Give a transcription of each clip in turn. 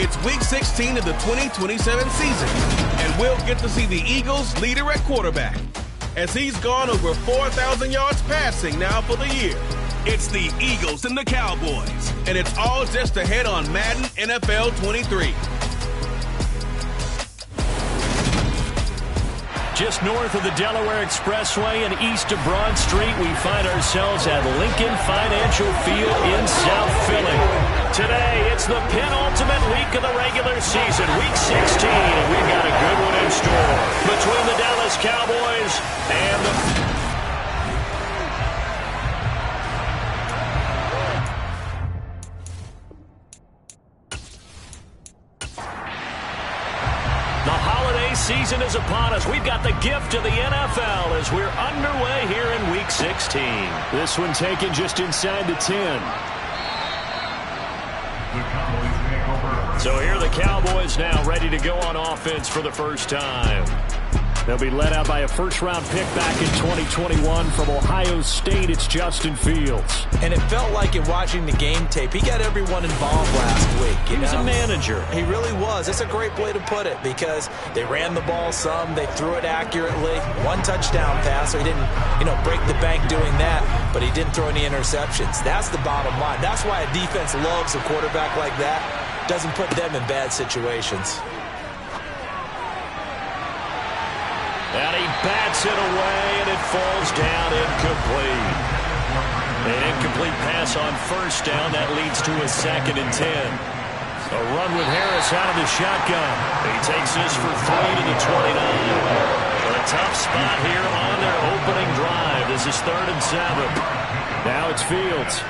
It's Week 16 of the 2027 season, and we'll get to see the Eagles' leader at quarterback, as he's gone over 4,000 yards passing now for the year. It's the Eagles and the Cowboys, and it's all just ahead on Madden NFL 23. Just north of the Delaware Expressway and east of Broad Street, we find ourselves at Lincoln Financial Field in South Philly. Today, it's the penultimate week of the regular season, Week 16, and we've got a good one in store between the Dallas Cowboys and the... season is upon us. We've got the gift of the NFL as we're underway here in Week 16. This one taken just inside the 10. So here are the Cowboys now ready to go on offense for the first time. They'll be led out by a first-round pick back in 2021 from Ohio State. It's Justin Fields. And it felt like it watching the game tape. He got everyone involved last week. He was a manager. He really was. It's a great way to put it because they ran the ball some. They threw it accurately. One touchdown pass, so he didn't, break the bank doing that, but he didn't throw any interceptions. That's the bottom line. That's why a defense loves a quarterback like that. Doesn't put them in bad situations. And he bats it away, and it falls down incomplete. An incomplete pass on first down. That leads to a 2nd and 10. A run with Harris out of the shotgun. He takes this for 3 to the 29. A tough spot here on their opening drive. This is 3rd and 7. Now it's Fields.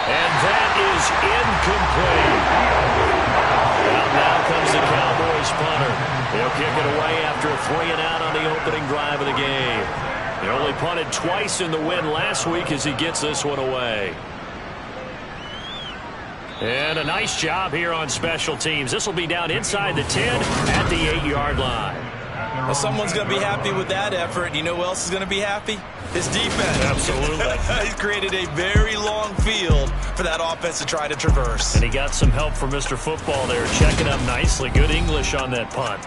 And that is incomplete. Well, now comes the Cowboys punter. They'll kick it away after a 3-and-out on the opening drive of the game. They only punted twice in the win last week as he gets this one away. And a nice job here on special teams. This will be down inside the 10 at the 8-yard line. Well, someone's going to be happy with that effort. You know who else is going to be happy? His defense. Absolutely. He's created a very long field for that offense to try to traverse. And he got some help from Mr. Football there, checking up nicely. Good English on that punt.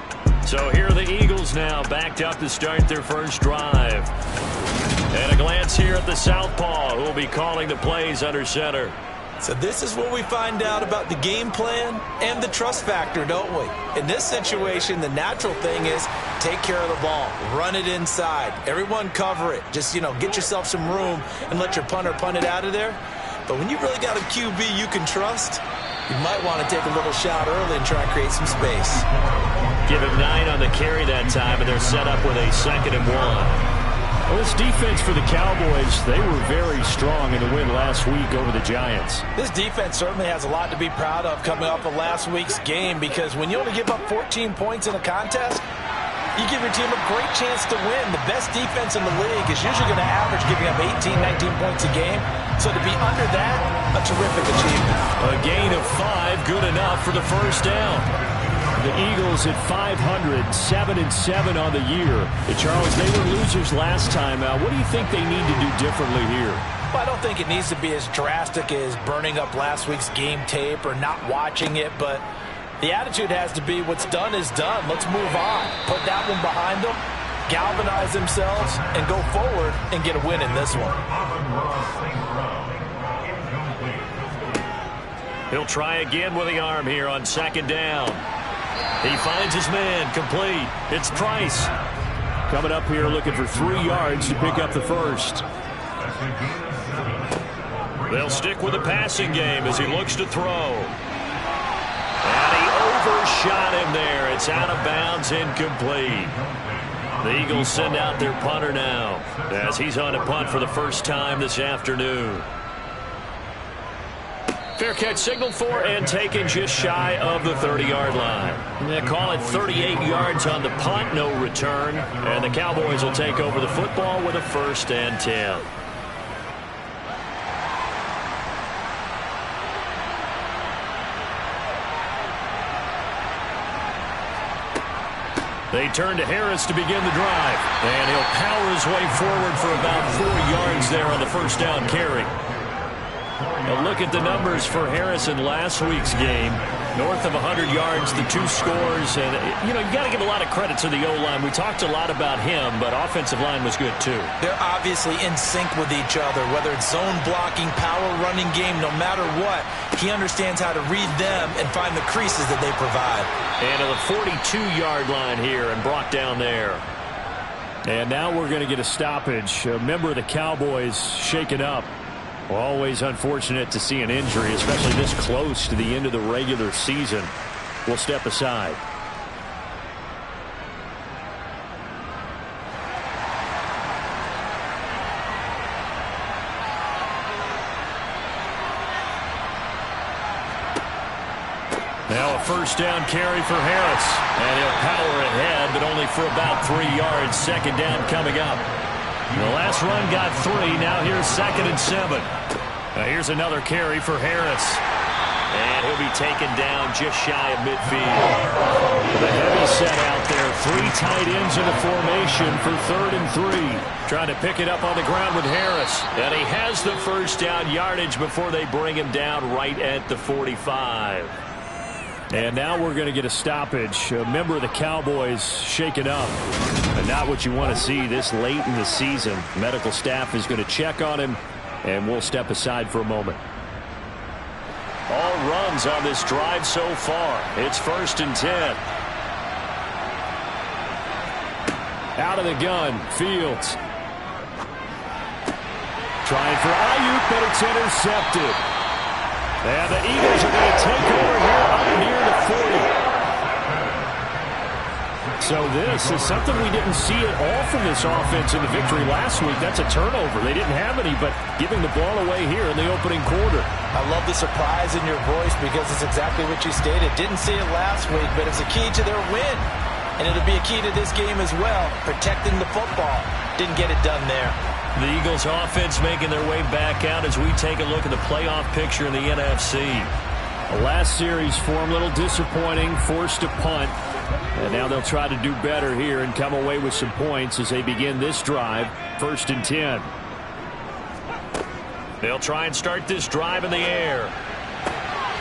So here are the Eagles now, backed up to start their first drive. And a glance here at the southpaw, who will be calling the plays under center. So this is where we find out about the game plan and the trust factor, don't we? In this situation, the natural thing is take care of the ball, run it inside, everyone cover it. Just, get yourself some room and let your punter punt it out of there. But when you really got a QB you can trust, you might want to take a little shot early and try and create some space. Give him 9 on the carry that time, and they're set up with a 2nd and 1. Well, this defense for the Cowboys, they were very strong in the win last week over the Giants. This defense certainly has a lot to be proud of coming off of last week's game because when you only give up 14 points in a contest, you give your team a great chance to win. The best defense in the league is usually going to average giving up 18, 19 points a game. So to be under that, a terrific achievement. A gain of 5, good enough for the first down. The Eagles at 500, 7-7 on the year. Charles, they were losers last time out. What do you think they need to do differently here? Well, I don't think it needs to be as drastic as burning up last week's game tape or not watching it, but the attitude has to be what's done is done. Let's move on. Put that one behind them, galvanize themselves, and go forward and get a win in this one. He'll try again with the arm here on 2nd down. He finds his man, complete. It's Price. Coming up here looking for 3 yards to pick up the first. They'll stick with the passing game as he looks to throw. And he overshot him there. It's out of bounds, incomplete. The Eagles send out their punter now as he's on a punt for the first time this afternoon. Fair catch signaled for and taken just shy of the 30-yard line. They call it 38 yards on the punt, no return. And the Cowboys will take over the football with a 1st and 10. They turn to Harris to begin the drive. And he'll power his way forward for about 4 yards there on the first down carry. A look at the numbers for Harris in last week's game. North of 100 yards, the 2 scores. And, you got to give a lot of credit to the O-line. We talked a lot about him, but offensive line was good too. They're obviously in sync with each other, whether it's zone blocking, power running game, no matter what. He understands how to read them and find the creases that they provide. And to the 42-yard line here and brought down there. And now we're going to get a stoppage. A member of the Cowboys shaken up. Always unfortunate to see an injury, especially this close to the end of the regular season. We'll step aside. Now a first down carry for Harris. And he'll power ahead, but only for about 3 yards. Second down coming up. The last run got 3. Now here's 2nd and 7. Now here's another carry for Harris. And he'll be taken down just shy of midfield. The heavy set out there. 3 tight ends in a formation for 3rd and 3. Trying to pick it up on the ground with Harris. And he has the first down yardage before they bring him down right at the 45. And now we're going to get a stoppage. A member of the Cowboys shaken up. And not what you want to see this late in the season. Medical staff is going to check on him, and we'll step aside for a moment. All runs on this drive so far. It's 1st and 10. Out of the gun, Fields. Trying for Ayuk, but it's intercepted. And the Eagles are going to take over here up near the 40. So this is something we didn't see at all from this offense in the victory last week. That's a turnover. They didn't have any, but giving the ball away here in the opening quarter. I love the surprise in your voice because it's exactly what you stated. Didn't see it last week, but it's a key to their win. And it'll be a key to this game as well, protecting the football. Didn't get it done there. The Eagles offense making their way back out as we take a look at the playoff picture in the NFC. The last series for them, a little disappointing, forced a punt. And now they'll try to do better here and come away with some points as they begin this drive. 1st and 10. They'll try and start this drive in the air.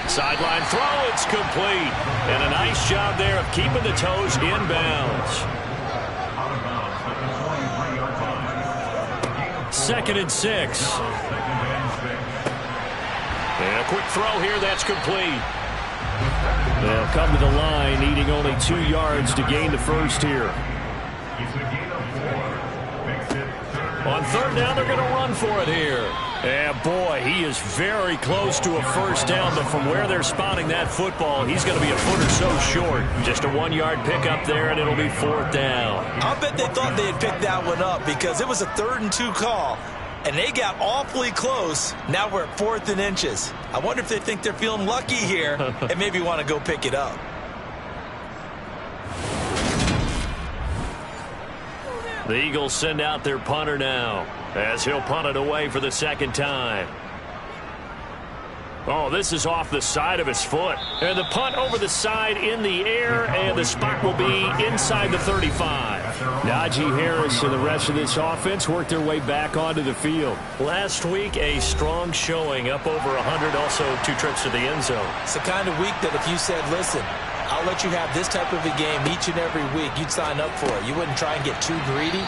Sideline throw, it's complete. And a nice job there of keeping the toes inbounds. 2nd and 6. And a quick throw here, that's complete. They'll come to the line, needing only 2 yards to gain the first here. On 3rd down, they're going to run for it here. And boy, he is very close to a first down, but from where they're spotting that football, he's going to be a foot or so short. Just a 1-yard pickup there, and it'll be 4th down. I bet they thought they had picked that one up because it was a 3rd and 2 call. And they got awfully close. Now we're at 4th and inches. I wonder if they think they're feeling lucky here and maybe want to go pick it up. The Eagles send out their punter now as he'll punt it away for the 2nd time. Oh, this is off the side of his foot. And the punt over the side in the air, and the spot will be inside the 35. Najee Harris and the rest of this offense worked their way back onto the field. Last week, a strong showing, up over 100, also 2 trips to the end zone. It's the kind of week that if you said, listen, I'll let you have this type of a game each and every week, you'd sign up for it. You wouldn't try and get too greedy,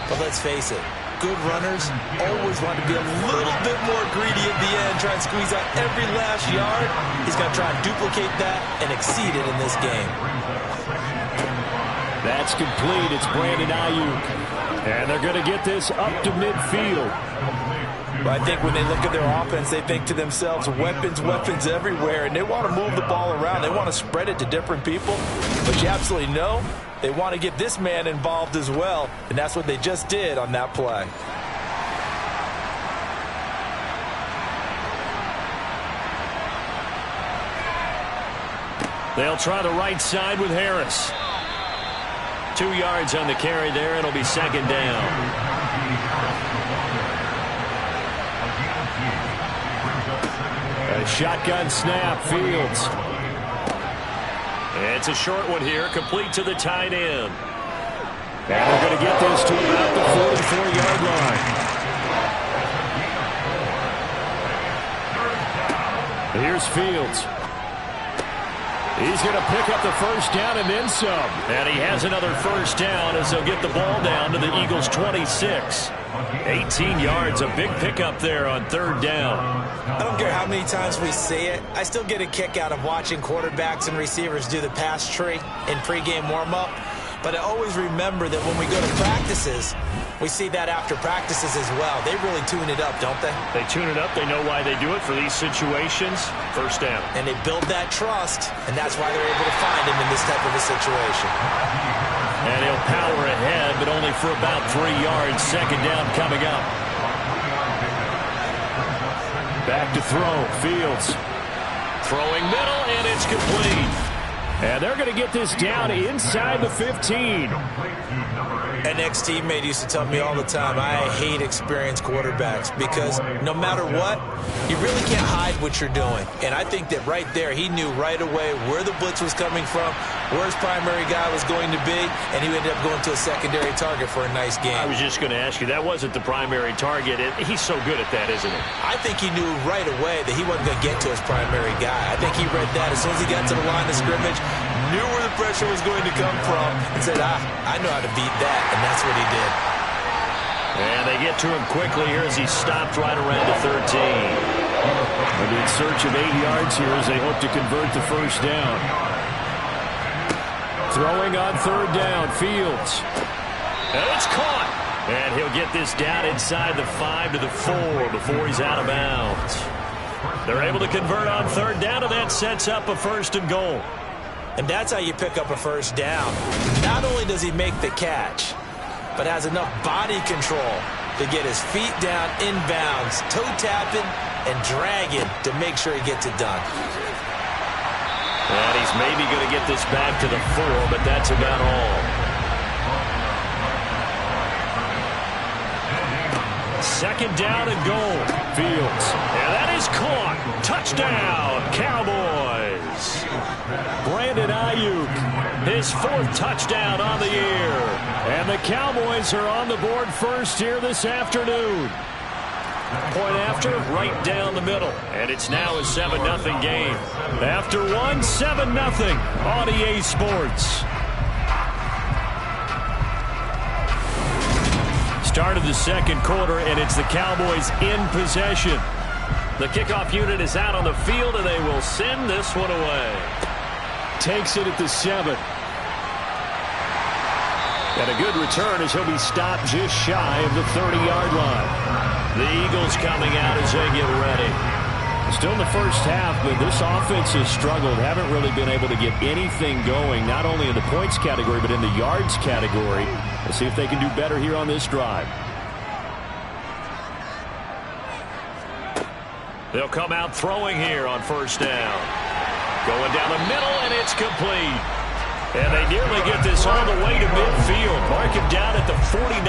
but let's face it. Good runners always want to be a little bit more greedy at the end, try and squeeze out every last yard. He's going to try and duplicate that and exceed it in this game. That's complete. It's Brandon Ayuk. And they're going to get this up to midfield. But I think when they look at their offense, they think to themselves, weapons, weapons everywhere. And they want to move the ball around. They want to spread it to different people. But you absolutely know they want to get this man involved as well. And that's what they just did on that play. They'll try the right side with Harris. 2 yards on the carry there. It'll be 2nd down. A shotgun snap, Fields. It's a short one here, complete to the tight end. And they're going to get this to about the 44-yard line. Here's Fields. He's going to pick up the first down and then some. And he has another first down as they'll get the ball down to the Eagles' 26. 18 yards, a big pickup there on third down. I don't care how many times we see it. I still get a kick out of watching quarterbacks and receivers do the pass tree in pregame warm-up. But I always remember that when we go to practices, we see that after practices as well. They really tune it up, don't they? They tune it up. They know why they do it for these situations. First down. And they build that trust, and that's why they're able to find him in this type of a situation. And he'll power ahead, but only for about 3 yards. Second down coming up. Back to throw. Fields. Throwing middle, and it's complete. And they're going to get this down inside the 15. An ex-teammate used to tell me all the time, I hate experienced quarterbacks because no matter what, you really can't hide what you're doing. And I think that right there, he knew right away where the blitz was coming from, where his primary guy was going to be, and he ended up going to a secondary target for a nice game. I was just going to ask you, that wasn't the primary target. He's so good at that, isn't he? I think he knew right away that he wasn't going to get to his primary guy. I think he read that as soon as he got to the line of scrimmage, knew where the pressure was going to come from, and said, I know how to beat that, and that's what he did. And they get to him quickly here as he stopped right around the 13. They'll be in search of 8 yards here as they hope to convert the first down. Throwing on third down, Fields. And it's caught. And he'll get this down inside the 5 to the 4 before he's out of bounds. They're able to convert on third down, and that sets up a first and goal. And that's how you pick up a first down. Not only does he make the catch, but has enough body control to get his feet down inbounds, toe tapping and dragging to make sure he gets it done. And he's maybe going to get this back to the 4, but that's about all. Second down and goal. Fields. And that is caught. Touchdown, Cowboys. Brandon Ayuk, his 4th touchdown on the year. And the Cowboys are on the board first here this afternoon. Point after, right down the middle. And it's now a 7-0 game. After one, 7-0 on EA Sports. Start of the second quarter, and it's the Cowboys in possession. The kickoff unit is out on the field, and they will send this one away. Takes it at the 7. And a good return as he'll be stopped just shy of the 30-yard line. The Eagles coming out as they get ready. Still in the first half, but this offense has struggled. Haven't really been able to get anything going, not only in the points category, but in the yards category. Let's see if they can do better here on this drive. They'll come out throwing here on first down. Going down the middle, and it's complete. And they nearly get this all the way to midfield. Mark him down at the 49.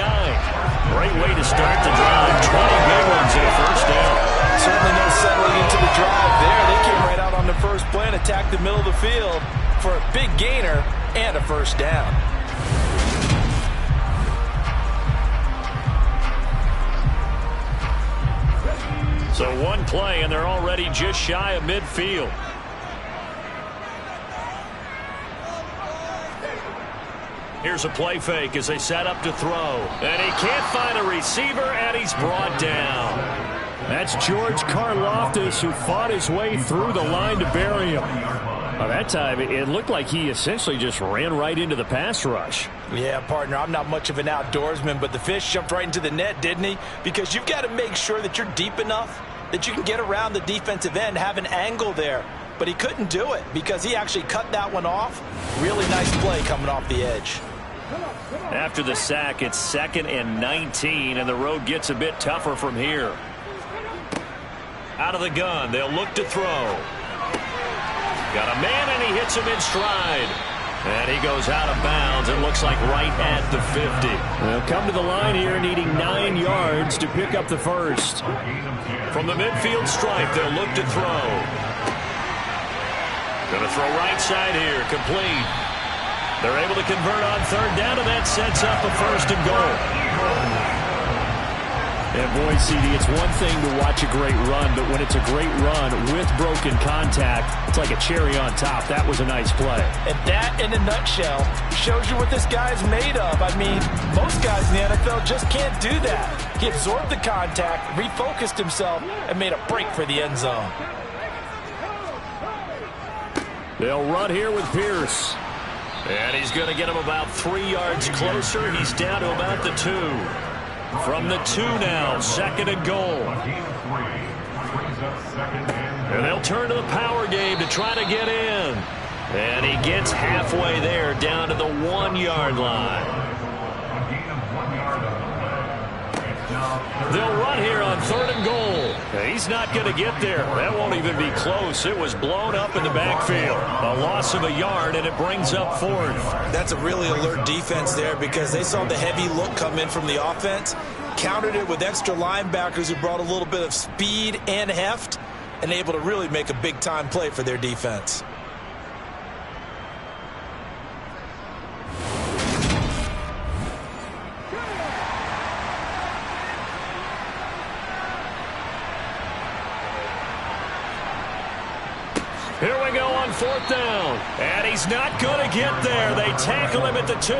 Great way to start the drive. 20 big ones in a first down. Certainly no settling into the drive there. They came right out on the first play and attacked the middle of the field for a big gainer and a first down. So one play, and they're already just shy of midfield. Here's a play fake as they set up to throw. And he can't find a receiver, and he's brought down. That's George Karlaftis, who fought his way through the line to bury him. By that time, it looked like he essentially just ran right into the pass rush. Yeah, partner, I'm not much of an outdoorsman, but the fish jumped right into the net, didn't he? Because you've got to make sure that you're deep enough that you can get around the defensive end, have an angle there. But he couldn't do it because he actually cut that one off. Really nice play coming off the edge. After the sack, it's 2nd and 19, and the road gets a bit tougher from here. Out of the gun, they'll look to throw. Got a man, and he hits him in stride. And he goes out of bounds. It looks like right at the 50. They'll come to the line here needing 9 yards to pick up the first. From the midfield stripe, they'll look to throw. Going to throw right side here, complete. They're able to convert on third down, and that sets up a first and goal. And boy, CD, it's one thing to watch a great run, but when it's a great run with broken contact, it's like a cherry on top. That was a nice play. And that, in a nutshell, shows you what this guy's made of. I mean, most guys in the NFL just can't do that. He absorbed the contact, refocused himself, and made a break for the end zone. They'll run here with Pierce. And he's going to get him about 3 yards closer. He's down to about the 2. From the 2 now, 2nd and goal. And they'll turn to the power game to try to get in. And he gets halfway there, down to the 1-yard line. They'll run here on 3rd and goal. He's not going to get there. That won't even be close. It was blown up in the backfield. A loss of a yard, and it brings up 4th. That's a really alert defense there because they saw the heavy look come in from the offense, countered it with extra linebackers who brought a little bit of speed and heft, and able to really make a big-time play for their defense. Here we go on 4th down. And he's not going to get there. They tackle him at the 2.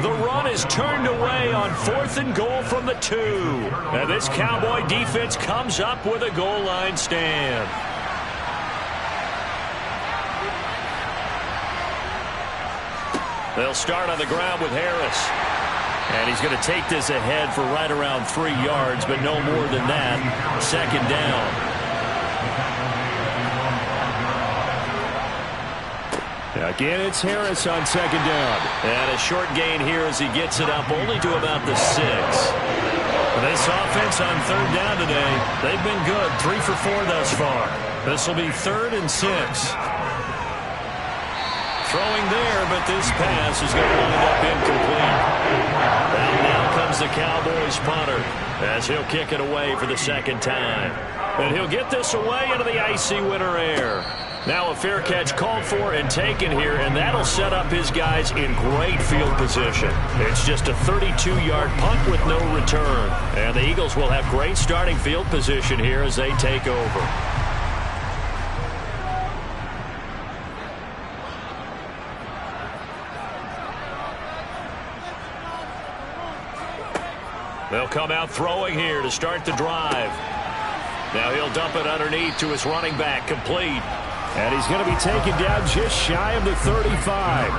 The run is turned away on 4th and goal from the 2. And this Cowboy defense comes up with a goal line stand. They'll start on the ground with Harris. And he's going to take this ahead for right around 3 yards, but no more than that. 2nd down. Again, it's Harris on 2nd down. And a short gain here as he gets it up only to about the 6. This offense on 3rd down today, they've been good. 3 for 4 thus far. This will be 3rd and 6. Throwing there, but this pass is going to wind up incomplete. And now comes the Cowboys punter as he'll kick it away for the 2nd time. And he'll get this away into the icy winter air. Now a fair catch called for and taken here, and that'll set up his guys in great field position. It's just a 32-yard punt with no return. And the Eagles will have great starting field position here as they take over. They'll come out throwing here to start the drive. Now he'll dump it underneath to his running back, complete. And he's going to be taken down just shy of the 35.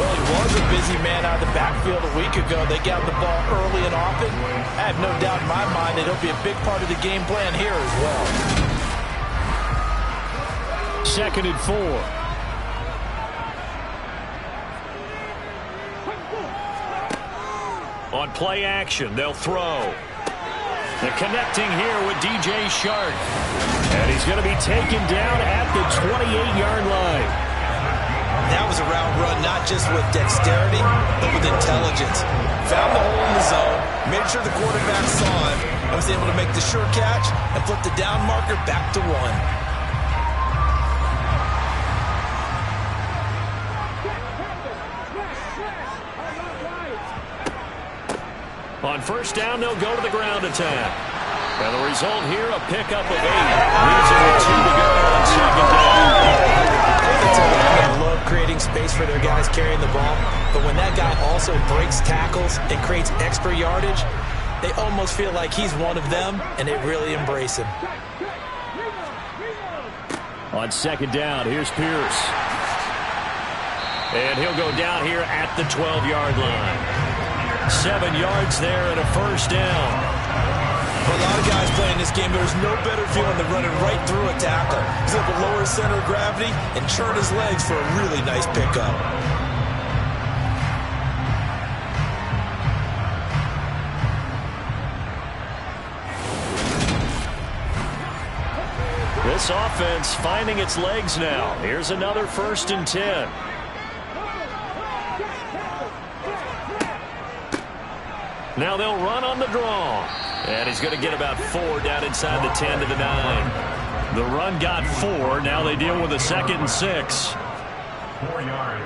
Well, he was a busy man out of the backfield a week ago. They got the ball early and often. I have no doubt in my mind that he'll be a big part of the game plan here as well. 2nd and 4. On play action, they'll throw. They're connecting here with DJ Shark. And he's going to be taken down at the 28-yard line. That was a route run not just with dexterity, but with intelligence. Found the hole in the zone, made sure the quarterback saw him, and was able to make the sure catch and flip the down marker back to 1. On 1st down, they'll go to the ground attack. And the result here, a pickup of 8. Leaves it with 2 to go on 2nd down. They love creating space for their guys carrying the ball. But when that guy also breaks tackles and creates extra yardage, they almost feel like he's one of them, and they really embrace him. On 2nd down, here's Pierce. And he'll go down here at the 12-yard line. 7 yards there and a 1st down. For a lot of guys playing this game, there's no better feeling than running right through a tackle. He's able to lower his center of gravity and churn his legs for a really nice pickup. This offense finding its legs now. Here's another 1st and 10. Now they'll run on the draw. And he's going to get about 4 down inside the 10 to the 9. The run got 4. Now they deal with a 2nd and 6.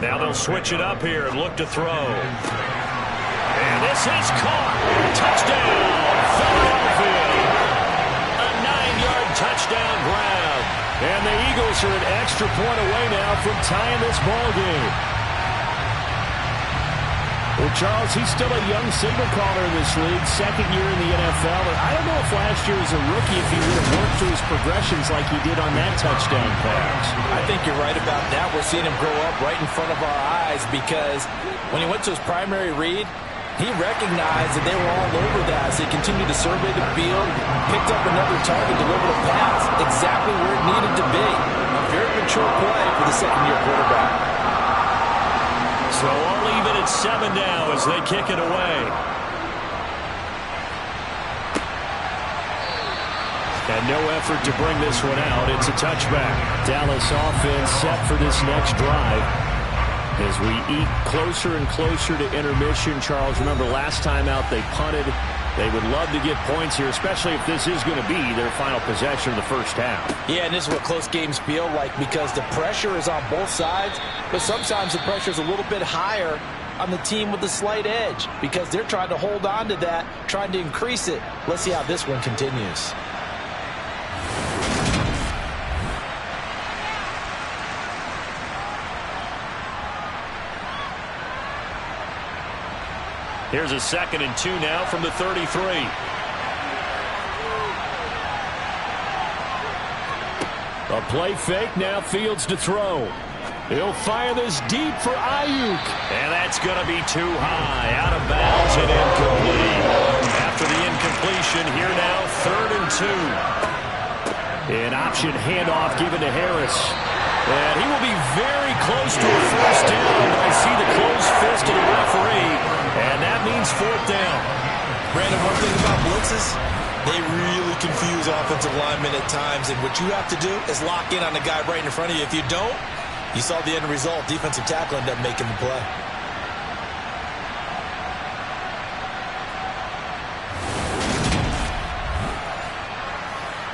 Now they'll switch it up here and look to throw. And this is caught. Touchdown, Philadelphia. A 9-yard touchdown grab. And the Eagles are an extra point away now from tying this ball game. Well, Charles, he's still a young signal caller in this league, second year in the NFL. And I don't know if last year as a rookie if he would have worked through his progressions like he did on that touchdown pass. I think you're right about that. We're seeing him grow up right in front of our eyes because when he went to his primary read, he recognized that they were all over that. So he continued to survey the field, picked up another target, delivered a pass exactly where it needed to be. A very mature play for the second-year quarterback. So all even at 7 now as they kick it away. And no effort to bring this one out. It's a touchback. Dallas offense set for this next drive. As we eat closer and closer to intermission, Charles, remember last time out they punted. They would love to get points here, especially if this is going to be their final possession of the first half. Yeah, and this is what close games feel like because the pressure is on both sides, but sometimes the pressure is a little bit higher on the team with the slight edge because they're trying to hold on to that, trying to increase it. Let's see how this one continues. Here's a 2nd and 2 now from the 33. A play fake, now Fields to throw. He'll fire this deep for Ayuk. And that's going to be too high, out of bounds and incomplete. After the incompletion, here now 3rd and 2. An option handoff given to Harris. And he will be very close to a first down, but I see the closed fist of the referee. And that means 4th down. Brandon, one thing about blitzes, they really confuse offensive linemen at times. And what you have to do is lock in on the guy right in front of you. If you don't, you saw the end result. Defensive tackle ended up making the play.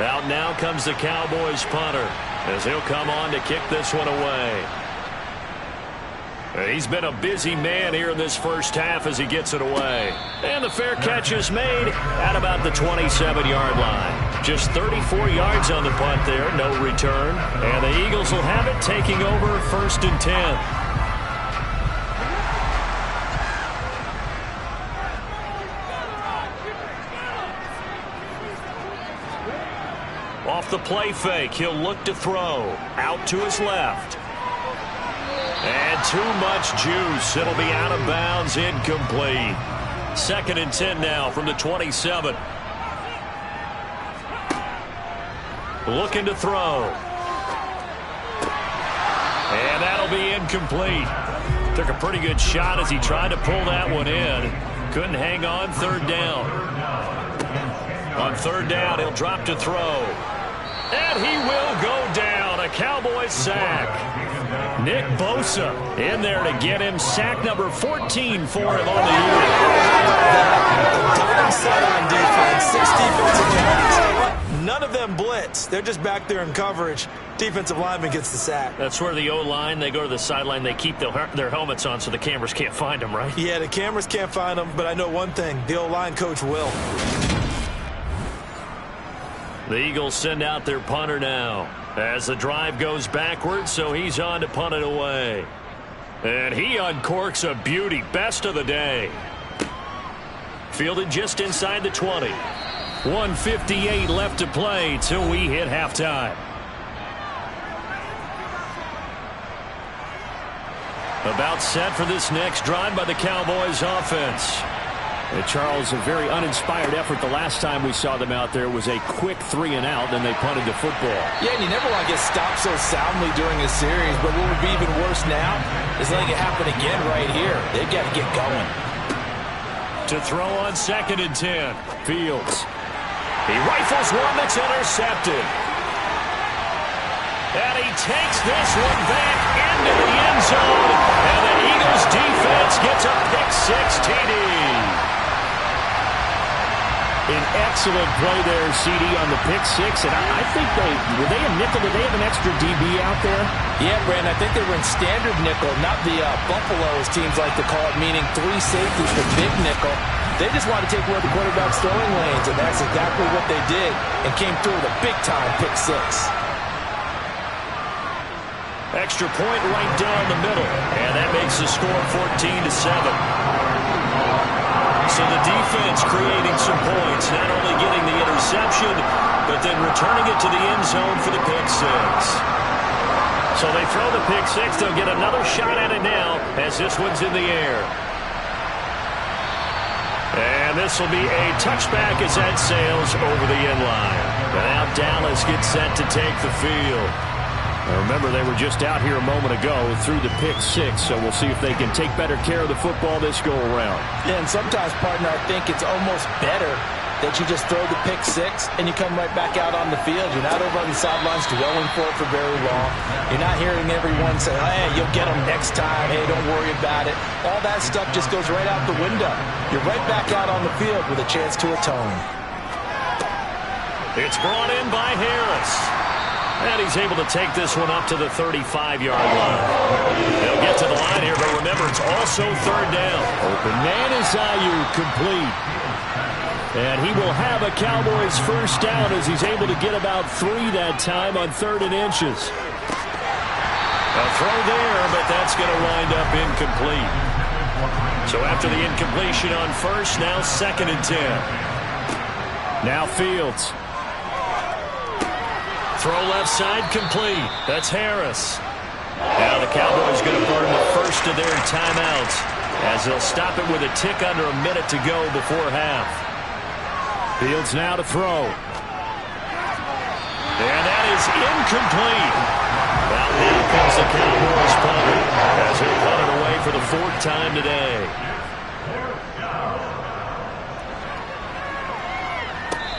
Out now comes the Cowboys punter as he'll come on to kick this one away. He's been a busy man here in this first half as he gets it away. And the fair catch is made at about the 27-yard line. Just 34 yards on the punt there, no return. And the Eagles will have it taking over 1st and 10. Off the play fake, he'll look to throw. Out to his left. And too much juice. It'll be out of bounds, incomplete. 2nd and 10 now from the 27. Looking to throw. And that'll be incomplete. Took a pretty good shot as he tried to pull that one in. Couldn't hang on, 3rd down. On 3rd down, he'll drop to throw. And he will go down. A Cowboys sack. Nick Bosa in there to get him. Sack number 14 for him on the year. Diving set on defense. 6 defensive backs. None of them blitz. They're just back there in coverage. Defensive lineman gets the sack. That's where the O-line, they go to the sideline, they keep their helmets on so the cameras can't find them, right? Yeah, the cameras can't find them, but I know one thing. The O-line coach will. The Eagles send out their punter now as the drive goes backwards, so he's on to punt it away. And he uncorks a beauty. Best of the day. Fielded just inside the 20. 1:58 left to play till we hit halftime. About set for this next drive by the Cowboys offense. Charles, a very uninspired effort the last time we saw them out there was a quick 3-and-out, then they punted the football. Yeah, and you never want to get stopped so soundly during a series, but what would be even worse now is letting it happen again right here. They've got to get going. To throw on 2nd and 10. Fields. He rifles one that's intercepted. And he takes this one back into the end zone. And the Eagles defense gets a pick-6 TD. An excellent play there, CD, on the pick-6. And I think were they a nickel? Did they have an extra DB out there? Yeah, Brandon, I think they were in standard nickel, not the Buffalo, as teams like to call it, meaning 3 safeties for big nickel. They just want to take away the quarterback's throwing lanes, and that's exactly what they did, and came through with a big-time pick six. Extra point right down the middle, and that makes the score 14-7. So the defense creating some points, not only getting the interception, but then returning it to the end zone for the pick six. So they throw the pick six. They'll get another shot at it now as this one's in the air. And this will be a touchback as that sails over the end line. And now Dallas gets set to take the field. Now remember, they were just out here a moment ago through the pick six, so we'll see if they can take better care of the football this go-around. Yeah, and sometimes, partner, I think it's almost better that you just throw the pick six and you come right back out on the field. You're not over on the sidelines dwelling for it for very long. You're not hearing everyone say, hey, you'll get them next time. Hey, don't worry about it. All that stuff just goes right out the window. You're right back out on the field with a chance to atone. It's brought in by Harris. And he's able to take this one up to the 35-yard line. They'll get to the line here, but remember, it's also third down. Open man is Ayuk, complete. And he will have a Cowboys first down as he's able to get about 3 that time on 3rd and inches. A throw there, but that's going to wind up incomplete. So after the incompletion on first, now 2nd and 10. Now Fields. Throw left side, complete. That's Harris. Now the Cowboys going to burn the first of their timeouts as they'll stop it with a tick under a minute to go before half. Fields now to throw. And that is incomplete. Well, now comes the Cowboys punter as they punt it away for the 4th time today.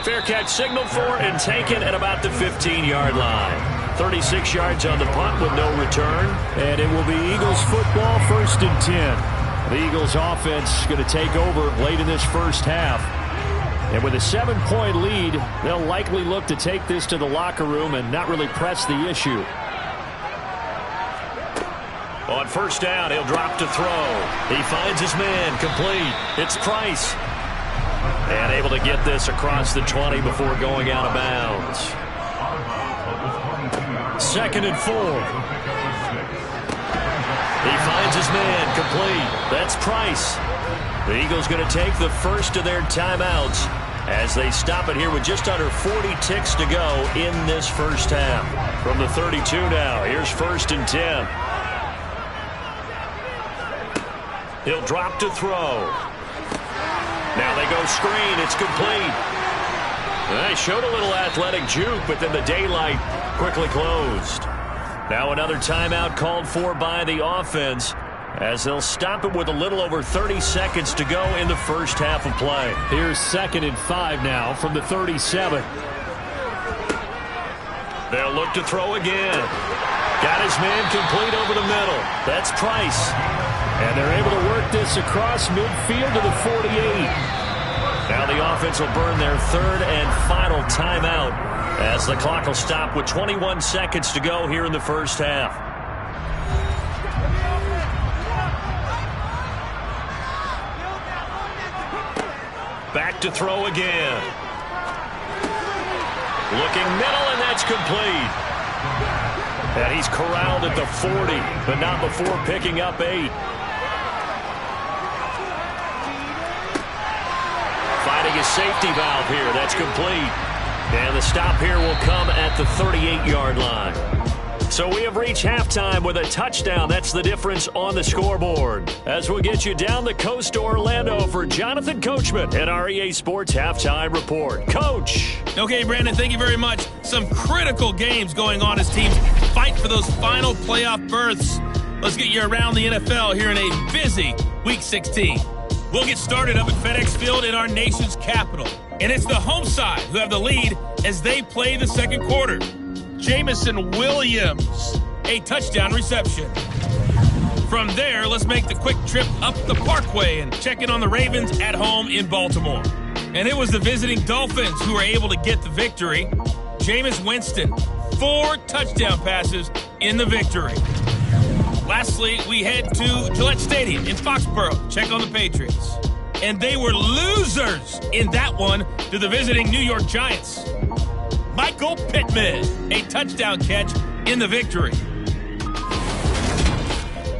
Fair catch signaled for and taken at about the 15-yard line. 36 yards on the punt with no return. And it will be Eagles football, 1st and 10. The Eagles offense going to take over late in this first half. And with a 7-point lead, they'll likely look to take this to the locker room and not really press the issue. On first down, he'll drop to throw. He finds his man, complete. It's Price. And able to get this across the 20 before going out of bounds. 2nd and 4. He finds his man, complete. That's Price. The Eagles going to take the first of their timeouts as they stop it here with just under 40 ticks to go in this first half. From the 32 now, here's 1st and 10. He'll drop to throw. Now they go screen. It's complete. They showed a little athletic juke, but then the daylight quickly closed. Now another timeout called for by the offense as they'll stop it with a little over 30 seconds to go in the first half of play. Here's 2nd and 5 now from the 37. They'll look to throw again. Got his man complete over the middle. That's Price. And they're able to work this across midfield to the 48. Now the offense will burn their 3rd and final timeout as the clock will stop with 21 seconds to go here in the first half. Back to throw again. Looking middle, and that's complete. And he's corralled at the 40, but not before picking up 8. Finding his safety valve here. That's complete. And the stop here will come at the 38-yard line. So we have reached halftime with a touchdown. That's the difference on the scoreboard. As we'll get you down the coast to Orlando for Jonathan Coachman at our EA Sports Halftime Report. Coach. Okay, Brandon, thank you very much. Some critical games going on as teams fight for those final playoff berths. Let's get you around the NFL here in a busy Week 16. We'll get started up at FedEx Field in our nation's capital. And it's the home side who have the lead as they play the second quarter. Jamison Williams, a touchdown reception. From there, let's make the quick trip up the Parkway and check in on the Ravens at home in Baltimore. And it was the visiting Dolphins who were able to get the victory. Jameis Winston, 4 touchdown passes in the victory. Lastly, we head to Gillette Stadium in Foxborough. Check on the Patriots. and they were losers in that one to the visiting New York Giants. Michael Pittman, a touchdown catch in the victory.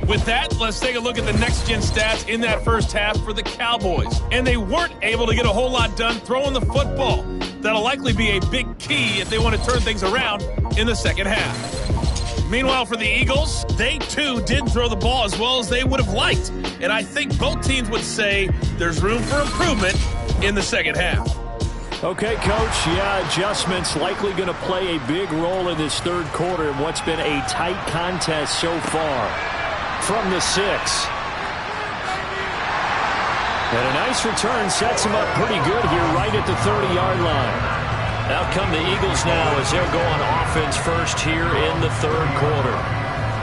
With that, let's take a look at the next-gen stats in that first half for the Cowboys. And they weren't able to get a whole lot done throwing the football. That'll likely be a big key if they want to turn things around in the second half. Meanwhile, for the Eagles, they too did throw the ball as well as they would have liked. And I think both teams would say there's room for improvement in the second half. Okay, Coach, adjustments likely going to play a big role in this third quarter in what's been a tight contest so far. From the 6. And a nice return sets him up pretty good here right at the 30-yard line. Out come the Eagles now as they'll go on offense first here in the third quarter.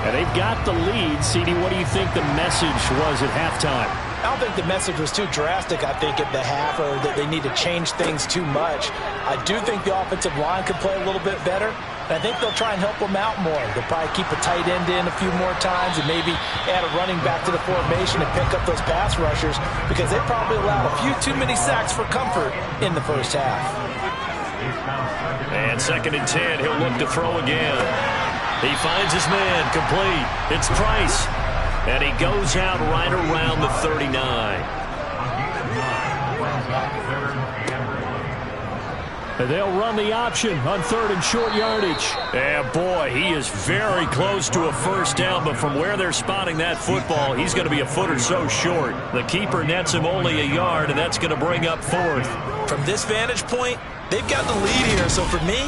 And they've got the lead. CD, what do you think the message was at halftime? I don't think the message was too drastic, I think, at the half, or that they need to change things too much. I do think the offensive line could play a little bit better. And I think they'll try and help them out more. They'll probably keep a tight end in a few more times and maybe add a running back to the formation and pick up those pass rushers because they probably allowed a few too many sacks for comfort in the first half. And 2nd and 10, he'll look to throw again. He finds his man, complete. It's Price. And he goes out right around the 39. And they'll run the option on 3rd and short yardage. And boy, he is very close to a first down, but from where they're spotting that football, he's going to be a foot or so short. The keeper nets him only a yard, and that's going to bring up 4th. From this vantage point, they've got the lead here, so for me,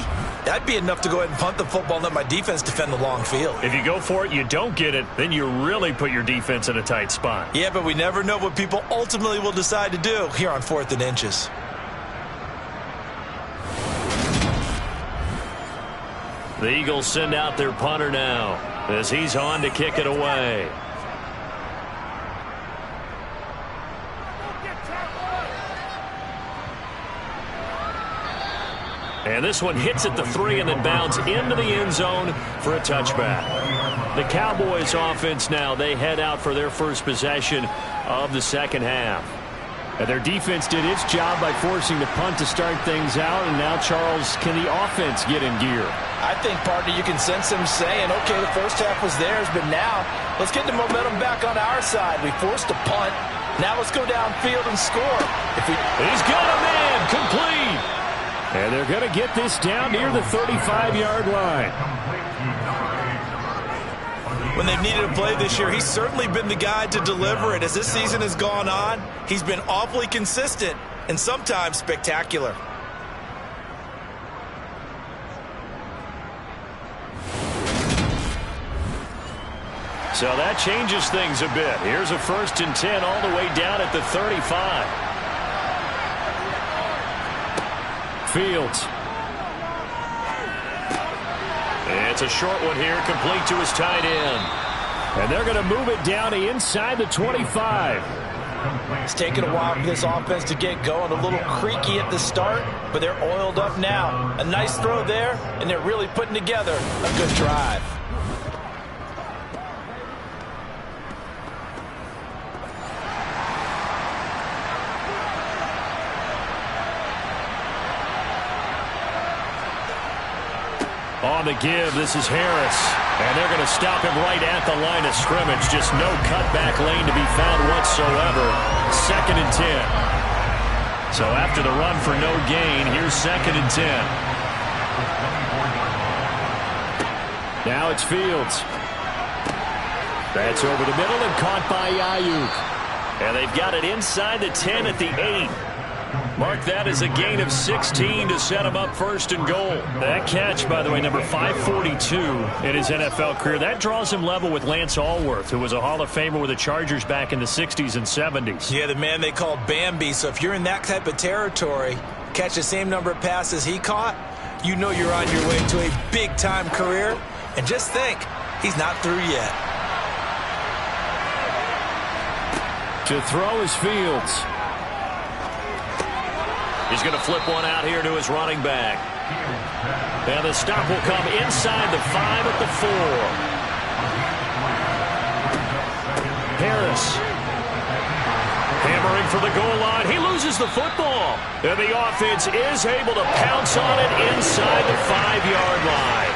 that'd be enough to go ahead and punt the football and let my defense defend the long field. If you go for it, you don't get it, then you really put your defense in a tight spot. Yeah, but we never know what people ultimately will decide to do here on 4th and inches. The Eagles send out their punter now as he's on to kick it away. And this one hits at the 3 and then bounds into the end zone for a touchback. The Cowboys offense now, they head out for their first possession of the second half. And their defense did its job by forcing the punt to start things out. And now, Charles, can the offense get in gear? I think, partner, you can sense them saying, okay, the first half was theirs, but now let's get the momentum back on our side. We forced a punt. Now let's go downfield and score. He's got a man, complete. And they're going to get this down near the 35-yard line. When they've needed a play this year, he's certainly been the guy to deliver it. As this season has gone on, he's been awfully consistent and sometimes spectacular. So that changes things a bit. Here's a 1st and 10 all the way down at the 35. Fields. It's a short one here, complete to his tight end. And they're going to move it down to inside the 25. It's taken a while for this offense to get going. A little creaky at the start, but they're oiled up now. A nice throw there, and they're really putting together a good drive. On the give, this is Harris. And they're going to stop him right at the line of scrimmage. Just no cutback lane to be found whatsoever. 2nd and 10. So after the run for no gain, here's 2nd and 10. Now it's Fields. That's over the middle and caught by Ayuk. And they've got it inside the 10 at the 8. Mark that as a gain of 16 to set him up 1st and goal. That catch, by the way, number 542 in his NFL career. That draws him level with Lance Allworth, who was a Hall of Famer with the Chargers back in the 60s and 70s. Yeah, the man they called Bambi. So if you're in that type of territory, catch the same number of passes he caught, you know you're on your way to a big-time career. And just think, he's not through yet. To throw is Fields. He's going to flip one out here to his running back. And the stop will come inside the 5 at the 4. Harris. Hammering headed for the goal line. He loses the football. And the offense is able to pounce on it inside the 5-yard line.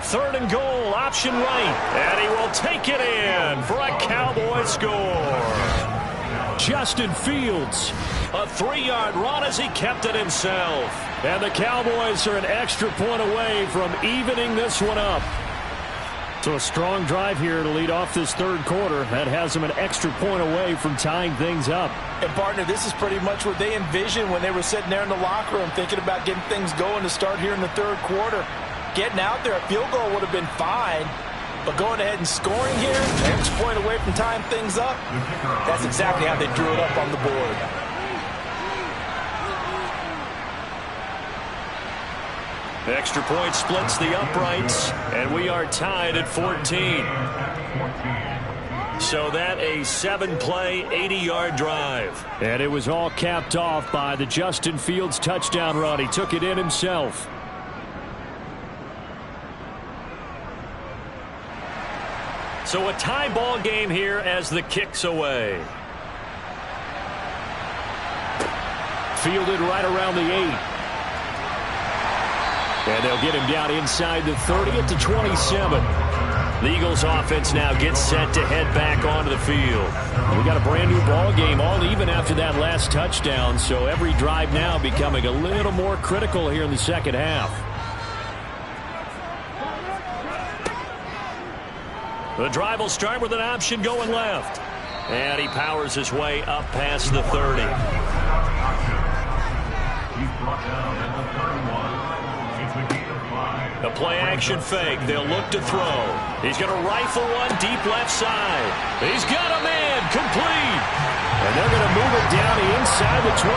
3rd and goal, option right. And he will take it in for a Cowboy score. Justin Fields, a 3-yard run as he kept it himself. And the Cowboys are an extra point away from evening this one up. So a strong drive here to lead off this 3rd quarter. That has them an extra point away from tying things up. And, partner, this is pretty much what they envisioned when they were sitting there in the locker room thinking about getting things going to start here in the 3rd quarter. Getting out there, a field goal would have been fine. But going ahead and scoring here, an extra point away from tying things up, that's exactly how they drew it up on the board. Extra point splits the uprights, and we are tied at 14. So that a 7-play, 80-yard drive. And it was all capped off by the Justin Fields touchdown run. He took it in himself. So a tie ball game here as the kick's away. Fielded right around the 8. And they'll get him down inside the 30 at the 27. The Eagles offense now gets set to head back onto the field. We got a brand new ball game, all even after that last touchdown. So every drive now becoming a little more critical here in the second half. The drive will start with an option going left. And he powers his way up past the 30. A play-action fake. They'll look to throw. He's going to rifle one deep left side. He's got a man complete. And they're going to move it down inside the 25.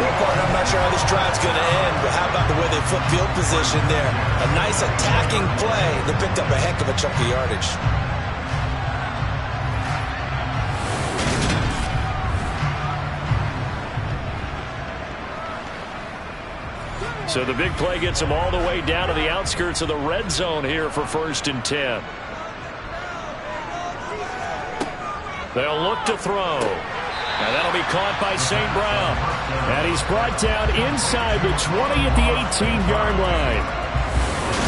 Well, partner, I'm not sure how this drive's going to end, but how about the way they flip field position there? A nice attacking play that picked up a heck of a chunk of yardage. So the big play gets them all the way down to the outskirts of the red zone here for 1st and 10. They'll look to throw. And that'll be caught by St. Brown. And he's brought down inside the 20 at the 18-yard line.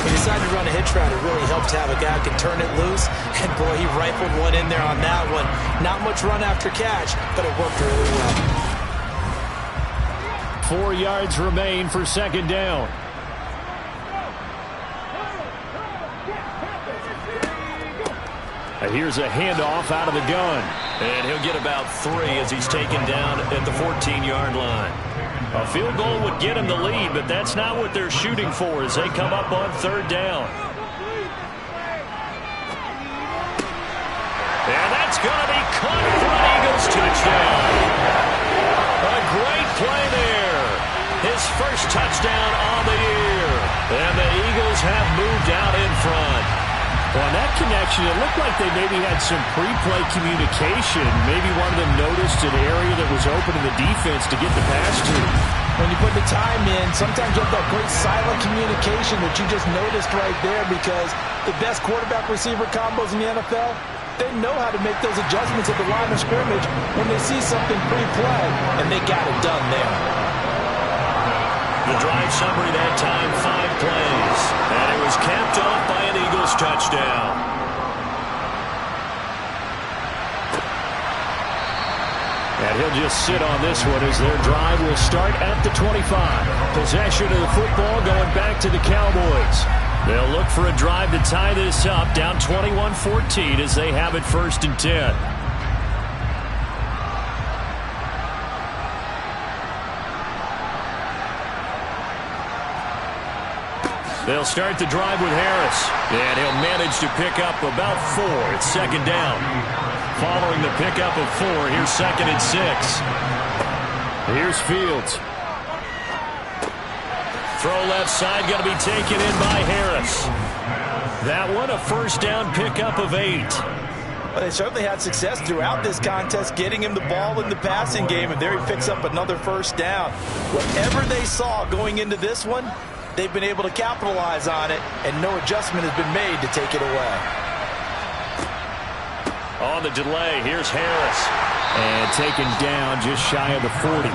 He decided to run a hitch route. It really helped to have a guy who can turn it loose. And, boy, he rifled one in there on that one. Not much run after catch, but it worked really well. 4 yards remain for 2nd down. And here's a handoff out of the gun. And he'll get about 3 as he's taken down at the 14-yard line. A field goal would get him the lead, but that's not what they're shooting for as they come up on 3rd down. And that's going to be caught for an Eagles touchdown. A great play there. His first touchdown on the year. And the Eagles have moved out in front. On that connection, it looked like they maybe had some pre-play communication. Maybe one of them noticed an area that was open in the defense to get the pass to. When you put the time in, sometimes you have that great silent communication that you just noticed right there, because the best quarterback-receiver combos in the NFL, they know how to make those adjustments at the line of scrimmage when they see something pre-play, and they got it done there. The drive summary that time, 5 plays. And it was capped off by an Eagles touchdown. And he'll just sit on this one as their drive will start at the 25. Possession of the football going back to the Cowboys. They'll look for a drive to tie this up, down 21-14 as they have it 1st and 10. They'll start the drive with Harris. And he'll manage to pick up about 4. It's 2nd down. Following the pickup of 4, here's 2nd and 6. Here's Fields. Throw left side, going to be taken in by Harris. That one, a 1st down pickup of 8. Well, they certainly had success throughout this contest getting him the ball in the passing game, and there he picks up another 1st down. Whatever they saw going into this one, they've been able to capitalize on it, and no adjustment has been made to take it away. On the delay, here's Harris. And taken down just shy of the 40.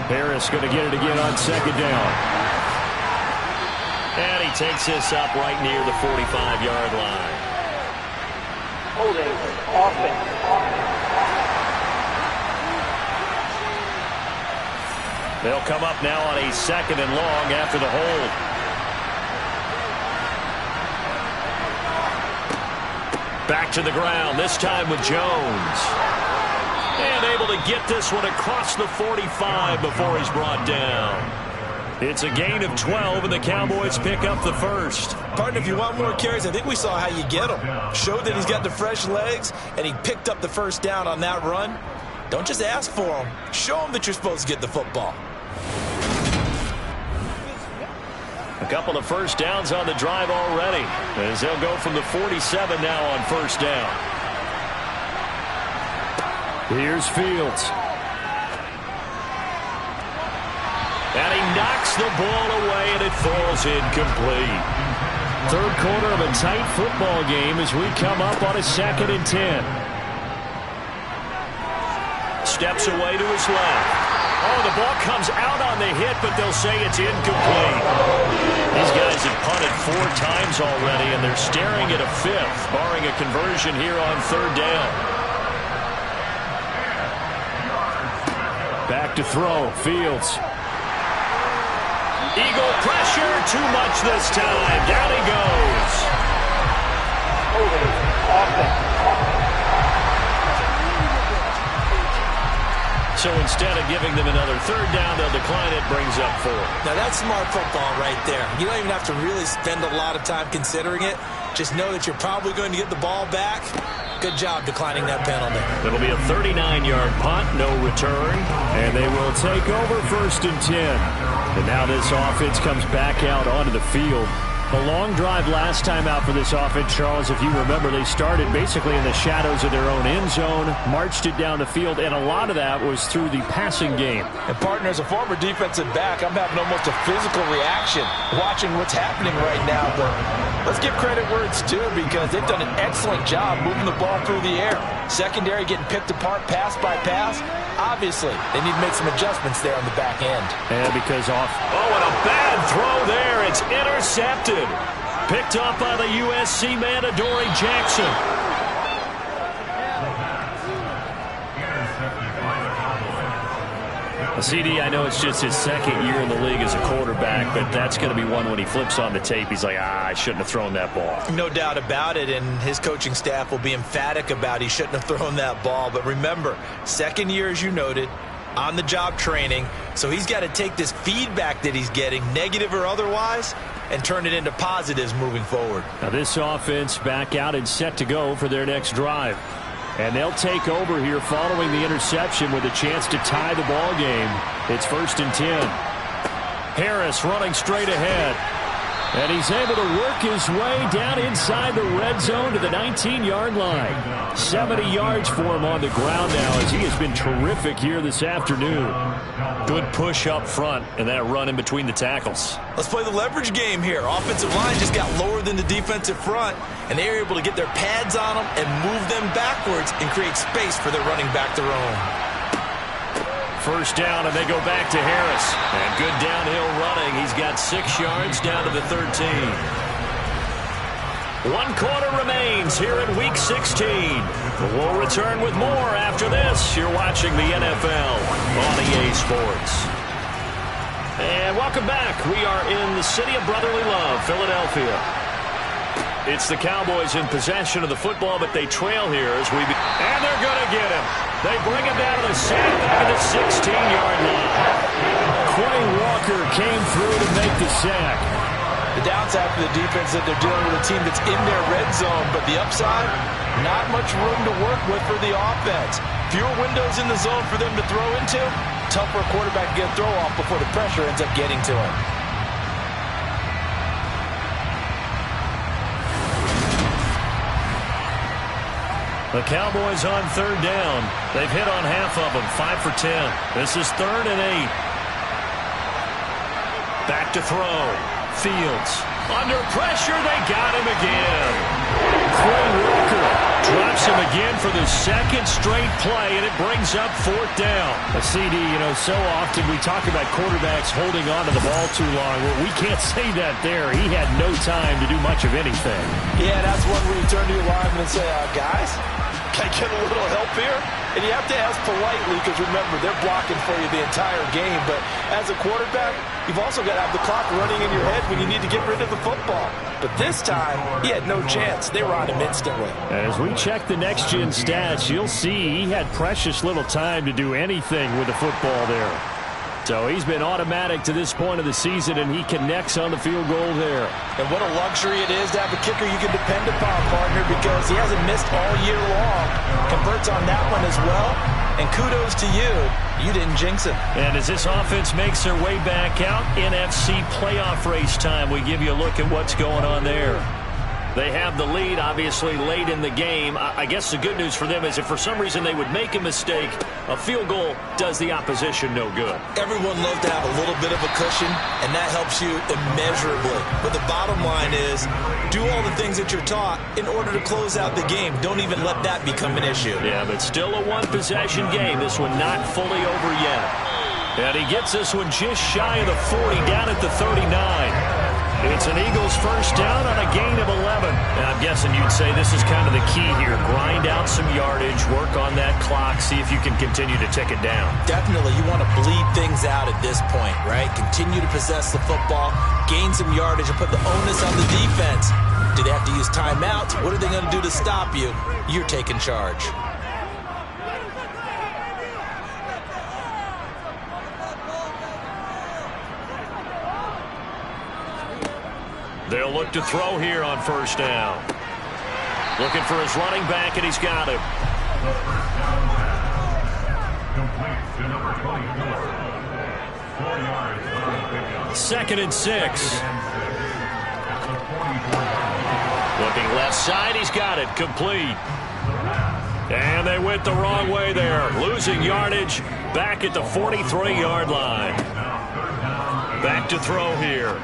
Harris going to get it again on second down. And he takes this up right near the 45-yard line. Holding offense. They'll come up now on a second and long after the hold. Back to the ground, this time with Jones. And able to get this one across the 45 before he's brought down. It's a gain of 12, and the Cowboys pick up the first. Partner, if you want more carries, I think we saw how you get them. Showed that he's got the fresh legs, and he picked up the first down on that run. Don't just ask for them. Show them that you're supposed to get the football. A couple of first downs on the drive already, as they'll go from the 47 now on first down. Here's Fields. And he knocks the ball away, and it falls incomplete. Third quarter of a tight football game as we come up on a 2nd and 10. Steps away to his left. Oh, the ball comes out on the hit, but they'll say it's incomplete. These guys have punted 4 times already, and they're staring at a 5th, barring a conversion here on third down. Back to throw, Fields. Eagle pressure, too much this time. Down he goes. Holding offense. So instead of giving them another third down, they'll decline it, brings up 4. Now that's smart football right there. You don't even have to really spend a lot of time considering it. Just know that you're probably going to get the ball back. Good job declining that penalty. It'll be a 39-yard punt, no return, and they will take over 1st and 10. And now this offense comes back out onto the field. A long drive last time out for this offense, Charles. If you remember, they started basically in the shadows of their own end zone, marched it down the field, and a lot of that was through the passing game. And partner, as a former defensive back, I'm having almost a physical reaction watching what's happening right now. But let's give credit where it's due, because they've done an excellent job moving the ball through the air. Secondary getting picked apart pass by pass. Obviously, they need to make some adjustments there on the back end. And because off. Oh, and a bad throw there. It's intercepted. Picked up by the USC man, Adoree Jackson. CD, I know it's just his 2nd year in the league as a quarterback, but that's going to be one when he flips on the tape. He's like, I shouldn't have thrown that ball. No doubt about it, and his coaching staff will be emphatic about he shouldn't have thrown that ball. But remember, 2nd year, as you noted, on-the-job training, so he's got to take this feedback that he's getting, negative or otherwise, and turn it into positives moving forward. Now this offense back out and set to go for their next drive. And they'll take over here following the interception with a chance to tie the ball game. It's 1st and 10. Harris running straight ahead. And he's able to work his way down inside the red zone to the 19-yard line. 70 yards for him on the ground now, as he has been terrific here this afternoon. Good push up front and that run in between the tackles. Let's play the leverage game here. Offensive line just got lower than the defensive front, and they were able to get their pads on them and move them backwards and create space for their running back to roam. First down, and they go back to Harris. And good downhill running. He's got 6 yards down to the 13. 1 quarter remains here in Week 16. We'll return with more after this. You're watching the NFL on EA Sports. And welcome back. We are in the city of brotherly love, Philadelphia. It's the Cowboys in possession of the football, but they trail here as we... And they're going to get him. They bring him down to the sack back at the 16-yard line. Quay Walker came through to make the sack. The downside for the defense that they're dealing with a team that's in their red zone, but the upside, not much room to work with for the offense. Fewer windows in the zone for them to throw into. Tough for a quarterback to get a throw off before the pressure ends up getting to him. The Cowboys on third down. They've hit on half of them, 5 for 10. This is 3rd and 8. Back to throw. Fields Under pressure, they got him again. Quay Walker drops him again for the second straight play, and it brings up fourth down. A CD, so often we talk about quarterbacks holding on to the ball too long. Well, we can't say that there. He had no time to do much of anything. Yeah, that's one where you turn to your lineman and say, guys, can I get a little help here? And you have to ask politely because, remember, they're blocking for you the entire game. But as a quarterback, you've also got to have the clock running in your head when you need to get rid of the football. But this time, he had no chance. They were on him instantly. As we check the next-gen stats, you'll see he had precious little time to do anything with the football there. So he's been automatic to this point of the season, and he connects on the field goal there. And what a luxury it is to have a kicker you can depend upon, partner, because he hasn't missed all year long. Converts on that one as well. And kudos to you. You didn't jinx him. And as this offense makes their way back out, NFC playoff race time, we give you a look at what's going on there. They have the lead, obviously, late in the game. I guess the good news for them is if for some reason they would make a mistake, a field goal does the opposition no good. Everyone loves to have a little bit of a cushion, and that helps you immeasurably. But the bottom line is, do all the things that you're taught in order to close out the game. Don't even let that become an issue. Yeah, but still a one-possession game. This one not fully over yet. And he gets this one just shy of the 40, down at the 39. It's an Eagles first down on a gain of 11. And I'm guessing you'd say this is kind of the key here. Grind out some yardage, work on that clock, see if you can continue to tick it down. Definitely. You want to bleed things out at this point, right? Continue to possess the football, gain some yardage, and put the onus on the defense. Do they have to use timeouts? What are they going to do to stop you? You're taking charge. They'll look to throw here on first down. Looking for his running back, and he's got him. Second and 6. Looking left side, he's got it. Complete. And they went the wrong way there. Losing yardage back at the 43-yard line. Back to throw here.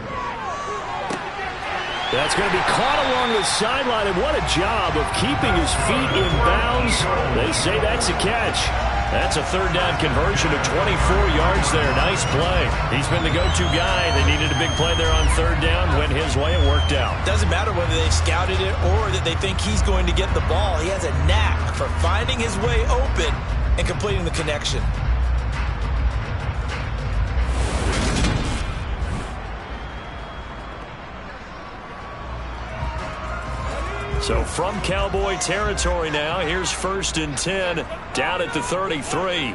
That's going to be caught along the sideline, and what a job of keeping his feet in bounds. They say that's a catch. That's a third down conversion of 24 yards there. Nice play. He's been the go-to guy. They needed a big play there on third down. Went his way. It worked out. Doesn't matter whether they scouted it or that they think he's going to get the ball. He has a knack for finding his way open and completing the connection. So from Cowboy territory now, here's first and 10 down at the 33.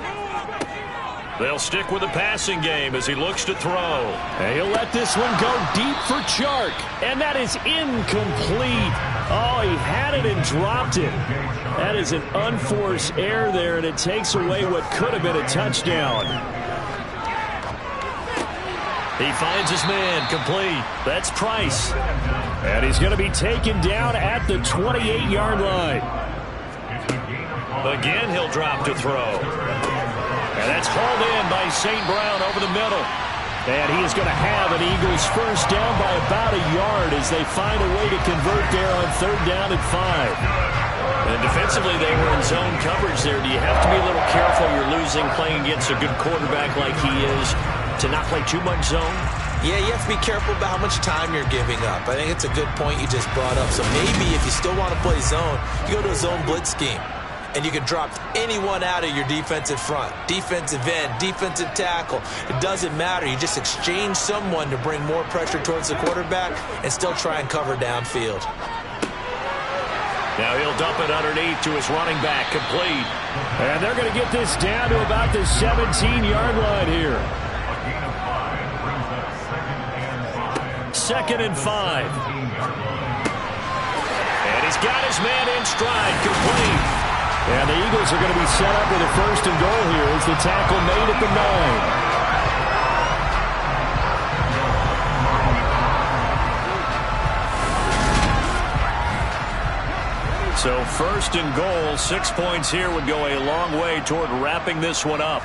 They'll stick with the passing game as he looks to throw. And he'll let this one go deep for Chark. And that is incomplete. Oh, he had it and dropped it. That is an unforced error there, and it takes away what could have been a touchdown. He finds his man, complete. That's Price. And he's going to be taken down at the 28-yard line. Again, he'll drop to throw. And that's hauled in by St. Brown over the middle. And he is going to have an Eagles first down by about a yard as they find a way to convert there on third down and 5. And defensively, they were in zone coverage there. Do you have to be a little careful? You're losing playing against a good quarterback like he is to not play too much zone? Yeah, you have to be careful about how much time you're giving up. I think it's a good point you just brought up. So maybe if you still want to play zone, you go to a zone blitz scheme. And you can drop anyone out of your defensive front. Defensive end, defensive tackle. It doesn't matter. You just exchange someone to bring more pressure towards the quarterback and still try and cover downfield. Now he'll dump it underneath to his running back, complete. And they're going to get this down to about the 17-yard line here. Second and 5. And he's got his man in stride, complete. And the Eagles are going to be set up with a first and goal here as the tackle made at the 9. So first and goal, 6 points here would go a long way toward wrapping this one up.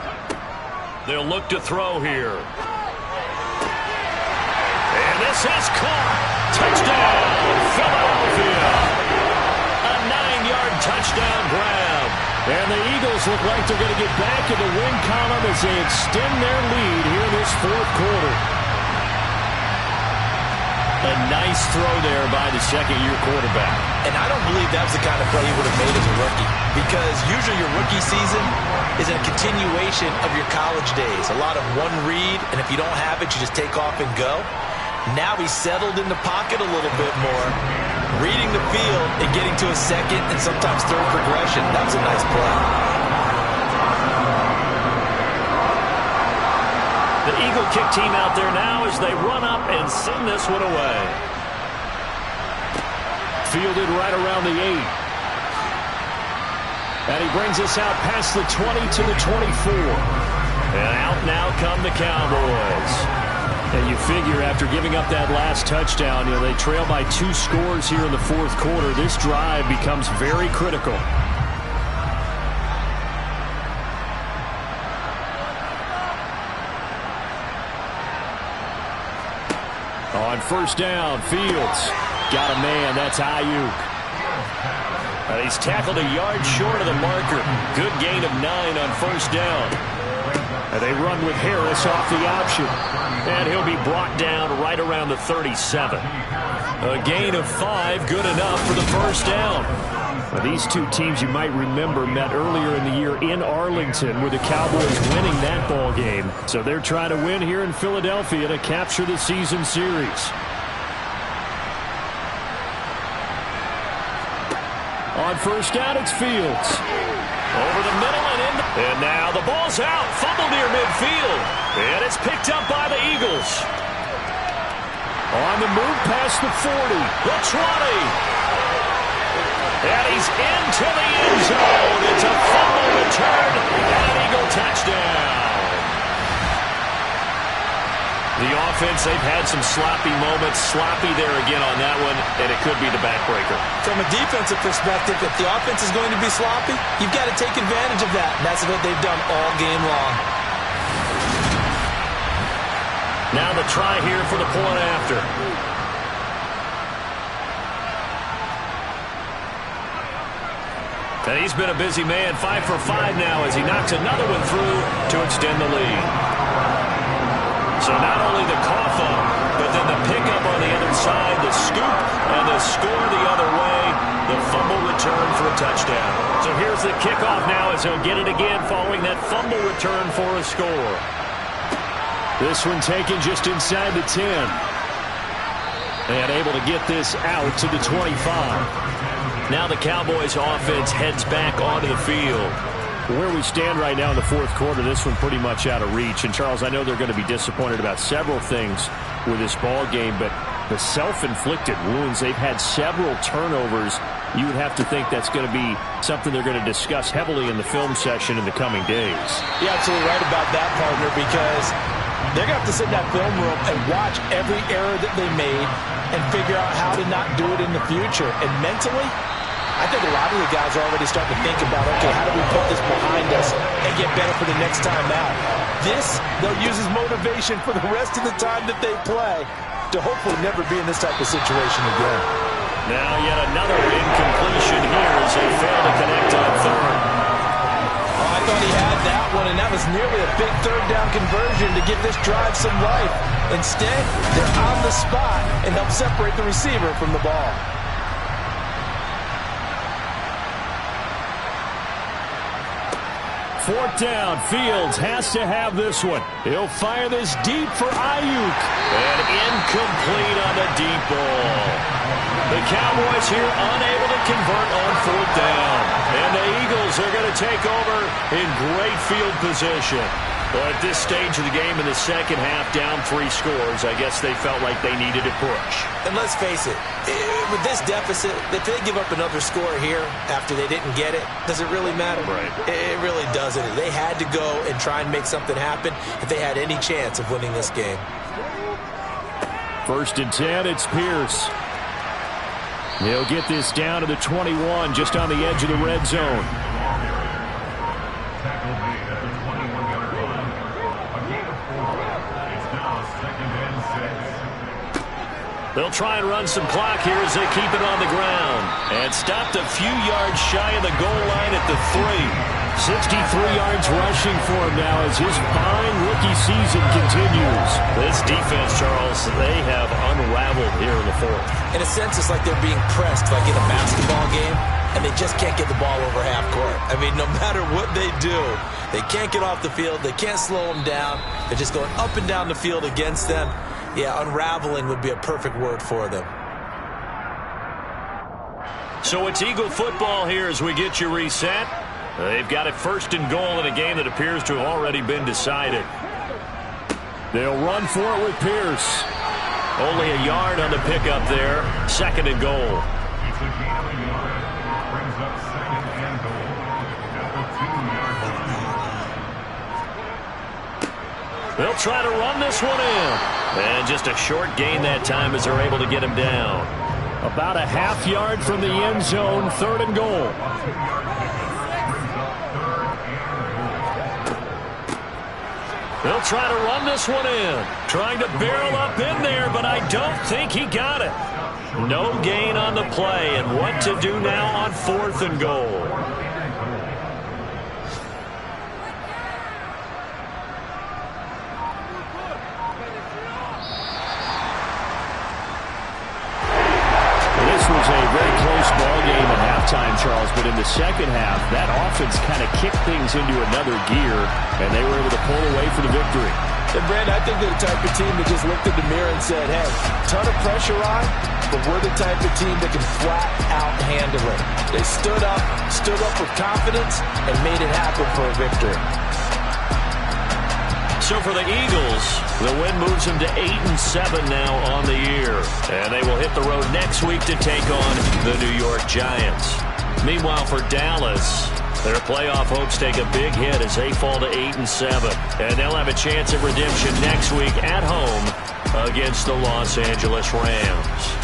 They'll look to throw here. And this is caught. Touchdown, Philadelphia. A 9-yard touchdown grab. And the Eagles look like they're going to get back in the win column as they extend their lead here in this fourth quarter. A nice throw there by the second-year quarterback. And I don't believe that was the kind of play he would have made as a rookie, because usually your rookie season is a continuation of your college days. A lot of one read, and if you don't have it, you just take off and go. Now he's settled in the pocket a little bit more, reading the field and getting to a second and sometimes third progression. That was a nice play. The Eagle kick team out there now as they run up and send this one away. Fielded right around the 8. And he brings us out past the 20 to the 24. And out now come the Cowboys. And you figure after giving up that last touchdown, they trail by 2 scores here in the fourth quarter. This drive becomes very critical. On first down, Fields got a man. That's Ayuk. And he's tackled a yard short of the marker. Good gain of 9 on first down. And they run with Harris off the option. And he'll be brought down right around the 37. A gain of 5, good enough for the first down. Well, these two teams you might remember met earlier in the year in Arlington with the Cowboys winning that ball game. So they're trying to win here in Philadelphia to capture the season series. On first down, it's Fields. Over the middle and in. And now the ball's out. Fumble near midfield. And it's picked up by the Eagles. On the move past the 40. The 20. And he's into the end zone. It's a fumble return and an Eagle touchdown. The offense, they've had some sloppy moments. Sloppy there again on that one, and it could be the backbreaker. From a defensive perspective, if the offense is going to be sloppy, you've got to take advantage of that. And that's what they've done all game long. Now the try here for the point after. And he's been a busy man, 5 for 5 now as he knocks another one through to extend the lead. So not only the cough up, but then the pickup on the other side, the scoop, and the score the other way, the fumble return for a touchdown. So here's the kickoff now as he'll get it again following that fumble return for a score. This one taken just inside the 10. And able to get this out to the 25. Now the Cowboys offense heads back onto the field. Where we stand right now in the fourth quarter, this one pretty much out of reach. And, Charles, I know they're going to be disappointed about several things with this ball game, but the self-inflicted wounds, they've had several turnovers. You would have to think that's going to be something they're going to discuss heavily in the film session in the coming days. You're absolutely right about that, partner, because they're going to have to sit in that film room and watch every error that they made and figure out how to not do it in the future. And mentally, I think a lot of the guys are already starting to think about, okay, how do we put this behind us and get better for the next time out? This, they'll use as motivation for the rest of the time that they play to hopefully never be in this type of situation again. Now yet another incompletion here as they fail to connect on third. Oh, I thought he had that one, and that was nearly a big third down conversion to give this drive some life. Instead, they're on the spot and help separate the receiver from the ball. Fourth down, Fields has to have this one. He'll fire this deep for Ayuk. And incomplete on the deep ball. The Cowboys here unable to convert on fourth down. And the Eagles are going to take over in great field position. Well, at this stage of the game in the second half, down 3 scores, I guess they felt like they needed a push. And let's face it, with this deficit, if they give up another score here after they didn't get it, does it really matter? Right. It really doesn't. They had to go and try and make something happen if they had any chance of winning this game. First and 10, it's Pierce. He'll get this down to the 21, just on the edge of the red zone. They'll try and run some clock here as they keep it on the ground. And stopped a few yards shy of the goal line at the 3. 63 yards rushing for him now as his fine rookie season continues. This defense, Charles, they have unraveled here in the 4th. In a sense, it's like they're being pressed like in a basketball game, and they just can't get the ball over half court. I mean, no matter what they do, they can't get off the field. They can't slow them down. They're just going up and down the field against them. Yeah, unraveling would be a perfect word for them. So it's Eagle football here as we get you reset. They've got it 1st and goal in a game that appears to have already been decided. They'll run for it with Pierce. Only a yard on the pickup there. 2nd and goal. They'll try to run this one in. And just a short gain that time as they're able to get him down. About a half yard from the end zone, 3rd and goal. They'll try to run this one in. Trying to barrel up in there, but I don't think he got it. No gain on the play, and what to do now on 4th and goal. Was a very close ball game at halftime, Charles, but in the second half, that offense kind of kicked things into another gear, and they were able to pull away for the victory. And, Brand, I think they're the type of team that just looked in the mirror and said, hey, ton of pressure on, but we're the type of team that can flat out handle it. They stood up with confidence, and made it happen for a victory. So for the Eagles, the win moves them to 8-7 now on the year. And they will hit the road next week to take on the New York Giants. Meanwhile, for Dallas, their playoff hopes take a big hit as they fall to 8-7. And they'll have a chance at redemption next week at home against the Los Angeles Rams.